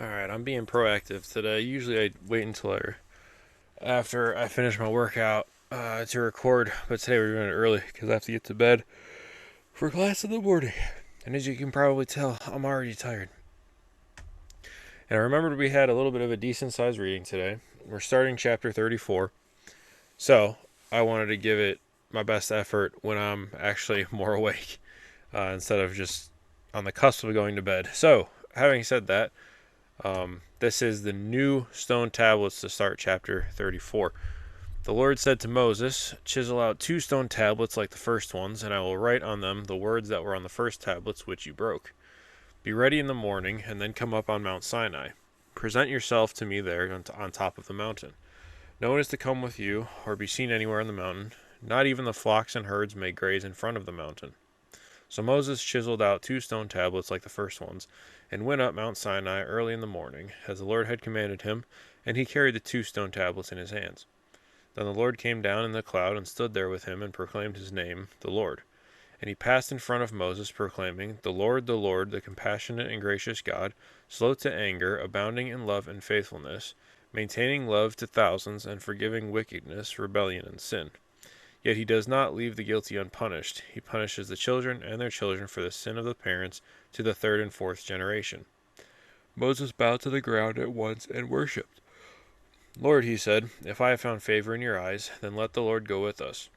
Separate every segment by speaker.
Speaker 1: Alright, I'm being proactive today. Usually I wait until after I finish my workout to record, but today we're doing it early because I have to get to bed for class in the morning. And as you can probably tell, I'm already tired. And I remembered we had a little bit of a decent sized reading today. We're starting chapter 34, so I wanted to give it my best effort when I'm actually more awake instead of just on the cusp of going to bed. So, having said that, this is the new stone tablets to start chapter 34. The Lord said to Moses, "Chisel out 2 stone tablets like the first ones, and I will write on them the words that were on the first tablets which you broke. Be ready in the morning, and then come up on Mount Sinai. Present yourself to me there on top of the mountain. No one is to come with you, or be seen anywhere on the mountain. Not even the flocks and herds may graze in front of the mountain." So Moses chiseled out 2 stone tablets like the first ones, and went up Mount Sinai early in the morning, as the Lord had commanded him, and he carried the 2 stone tablets in his hands. Then the Lord came down in the cloud and stood there with him, and proclaimed his name, the Lord. And he passed in front of Moses, proclaiming, the Lord, the compassionate and gracious God, slow to anger, abounding in love and faithfulness, maintaining love to thousands, and forgiving wickedness, rebellion, and sin. Yet he does not leave the guilty unpunished. He punishes the children and their children for the sin of the parents to the third and fourth generation. Moses bowed to the ground at once and worshipped. "Lord," he said, "if I have found favor in your eyes, then let the Lord go with us.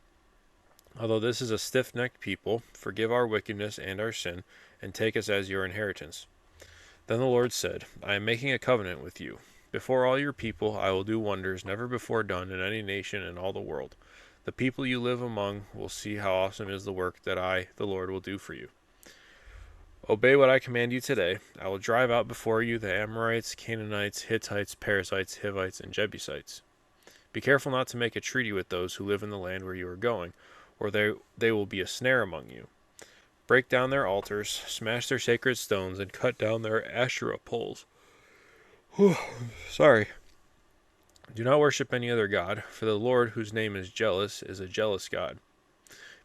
Speaker 1: Although this is a stiff-necked people, forgive our wickedness and our sin, and take us as your inheritance." Then the Lord said, "I am making a covenant with you. Before all your people I will do wonders never before done in any nation in all the world. The people you live among will see how awesome is the work that I, the Lord, will do for you. Obey what I command you today. I will drive out before you the Amorites, Canaanites, Hittites, Perizzites, Hivites, and Jebusites. Be careful not to make a treaty with those who live in the land where you are going, or they will be a snare among you. Break down their altars, smash their sacred stones, and cut down their Asherah poles. Whew, sorry. Do not worship any other god, for the Lord, whose name is jealous, is a jealous God.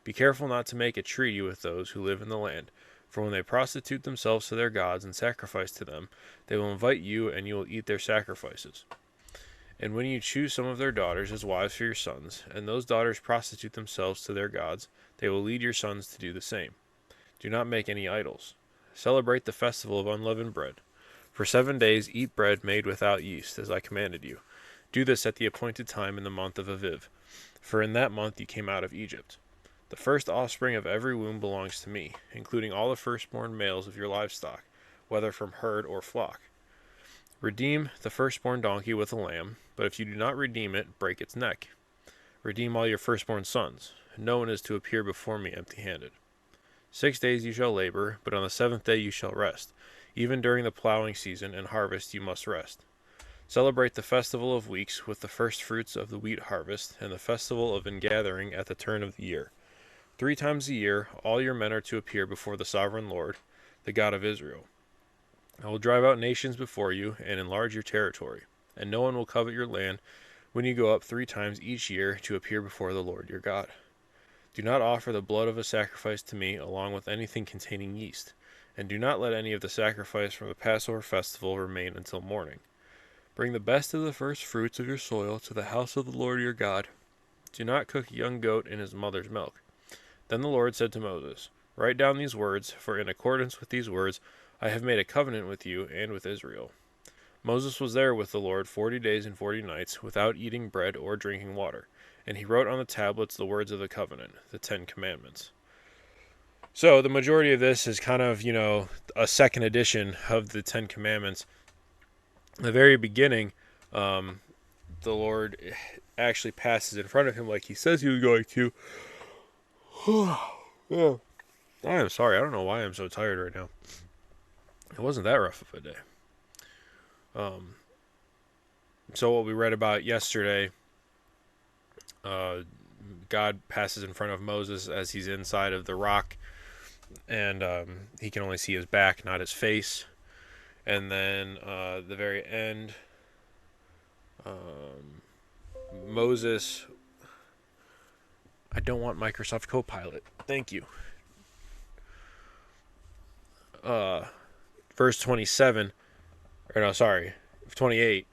Speaker 1: Be careful not to make a treaty with those who live in the land, for when they prostitute themselves to their gods and sacrifice to them, they will invite you, and you will eat their sacrifices. And when you choose some of their daughters as wives for your sons, and those daughters prostitute themselves to their gods, they will lead your sons to do the same. Do not make any idols. Celebrate the festival of unleavened bread. For 7 days eat bread made without yeast, as I commanded you. Do this at the appointed time in the month of Aviv, for in that month you came out of Egypt. The first offspring of every womb belongs to me, including all the firstborn males of your livestock, whether from herd or flock. Redeem the firstborn donkey with a lamb, but if you do not redeem it, break its neck. Redeem all your firstborn sons. No one is to appear before me empty-handed. 6 days you shall labor, but on the 7th day you shall rest. Even during the plowing season and harvest you must rest. Celebrate the festival of weeks with the first fruits of the wheat harvest, and the festival of ingathering at the turn of the year. 3 times a year all your men are to appear before the sovereign Lord, the God of Israel. I will drive out nations before you and enlarge your territory, and no one will covet your land when you go up 3 times each year to appear before the Lord your God. Do not offer the blood of a sacrifice to me along with anything containing yeast, and do not let any of the sacrifice from the Passover festival remain until morning. Bring the best of the first fruits of your soil to the house of the Lord your God. Do not cook a young goat in his mother's milk. Then the Lord said to Moses, "Write down these words, for in accordance with these words I have made a covenant with you and with Israel." Moses was there with the Lord 40 days and 40 nights, without eating bread or drinking water, and he wrote on the tablets the words of the covenant, the 10 Commandments. So the majority of this is kind of, a second edition of the 10 Commandments. In the very beginning, the Lord actually passes in front of him like he says he was going to. Yeah. I am sorry. I don't know why I'm so tired right now. It wasn't that rough of a day. Um, so what we read about yesterday, uh, God passes in front of Moses as he's inside of the rock, and he can only see his back, not his face. And then the very end, um, Moses. I don't want Microsoft Copilot. Thank you. Uh, Verse 27. or no, sorry, 28.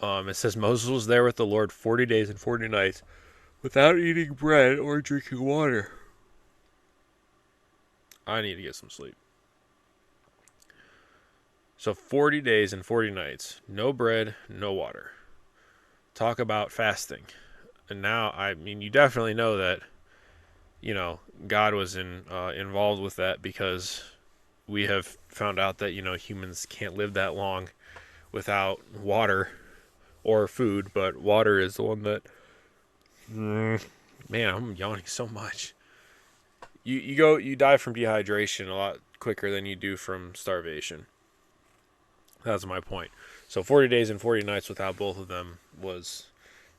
Speaker 1: It says Moses was there with the Lord 40 days and 40 nights without eating bread or drinking water. I need to get some sleep. So 40 days and 40 nights, no bread, no water. Talk about fasting. And now, I mean, you definitely know that, God was involved with that, because we have found out that, humans can't live that long without water or food, but water is the one that, man, I'm yawning so much. You die from dehydration a lot quicker than you do from starvation. That's my point. So 40 days and 40 nights without both of them was,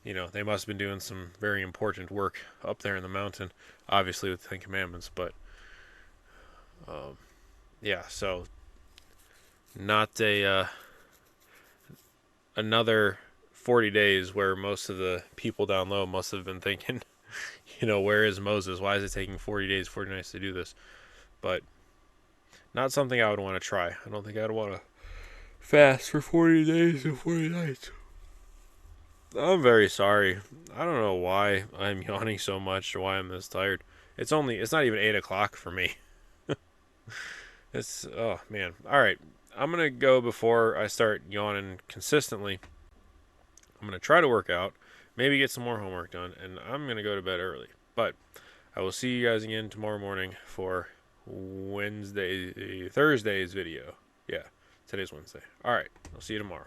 Speaker 1: they must have been doing some very important work up there in the mountain, obviously with the Ten Commandments, but yeah, so not another 40 days where most of the people down low must have been thinking, where is Moses? Why is it taking 40 days, 40 nights to do this? But not something I would want to try. I don't think I'd want to fast for 40 days and 40 nights. I'm very sorry. I don't know why I'm yawning so much or why I'm this tired. It's not even 8 o'clock for me. Oh man. Alright. I'm going to go before I start yawning consistently. I'm going to try to work out, maybe get some more homework done, and I'm going to go to bed early. But I will see you guys again tomorrow morning for Thursday's video. Yeah, today's Wednesday. Alright. I'll see you tomorrow.